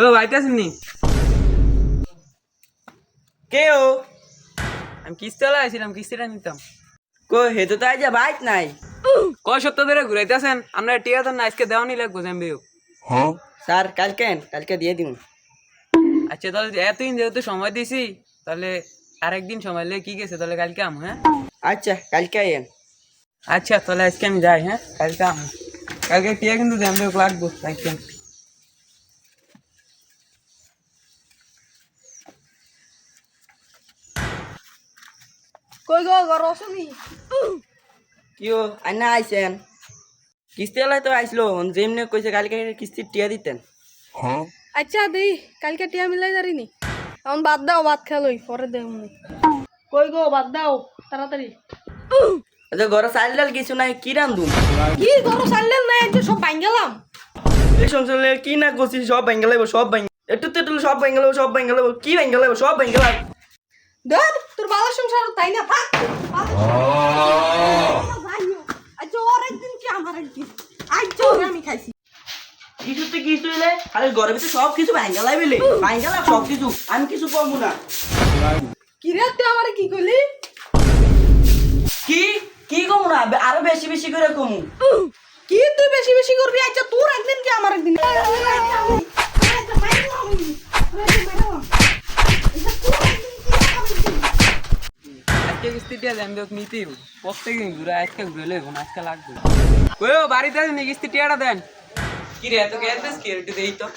ও ভাইতাছেন নি? কে ও? আমি কিস্তিওয়ালা আইছিলাম, কিস্তিটা নিতাম। কই হেতু তো আইজা বাইক নাই। কয় সপ্তাহ ধরে ঘুরাইতেছেন, আমরা টিয়া তো না আজকে দেওয়ানি লাগবো জানবিও। স্যার কালকে দিয়ে দিন। আচ্ছা তাহলে এতদিন যেহেতু সময় দিছি, তাহলে আরেকদিন সময় লে কি গেছে, তাহলে কালকে আম। হ্যাঁ আচ্ছা কালকে আইয়েন। আচ্ছা তাহলে আজকে আমি যাই। হ্যাঁ কালকে আম, কালকে টিয়া কিন্তু জানবিও লাগবো কালকে। কই গো ঘর আসুনি? কি ও আইনা আইছেন? কিস্তিওয়ালাই তো আইসলো, যেমনি কইছে কালকে কিস্তির টিয়া দিতেন। আচ্ছা দেই, কালকে টিয়া মিলাই দাঁড়িনি। এখন বাদ দাও, ভাত খেলই পরে দেও। কই গো বাদ দাও তাড়াতাড়ি। আচ্ছা ঘরে চাল ডাল কিছু নাই, কি রান্ধুম? কি গরু চাললেন না, একটু সব ভাঙ গেলাম। এই সংসারে কি না করছি, সব ভেঙে লাগবো, সব ভেঙে একটু তো একটু সব ভেঙে লাগবো, সব ভেঙে লাগবো, কি ভেঙে লাগবো, সব ভেঙে লাগবো। ধর তোর বাবার সংসার তাই না, থাক। আচ্ছা ওর একদিন কি আমার একদিন, আচ্ছা আমি খাইছি। কিছুতে কিছু হইলে আরে ঘরের ভিতরে সব কিছু ভেঙে লাগবে, ভেঙে লাগ সব কিছু, আমি কিছু করবো না। কি রে তুই আমারে কি কইলি? কি কি কমু না, আরো বেশি বেশি করে কমু। কি তুই বেশি বেশি করবি? আচ্ছা তোর একদিন কি আমার একদিন। আজকে কিস্তি টিয়া জানবিও নিতেই হবে। প্রত্যেকদিন ঘুরে আজকে ঘুরে লইব না, আজকে লাগবে। ওই ও বাড়িতে আছেন, কিস্তি টিয়াটা দেন। কি রে এত গ্যাস কি একটু দেই তো।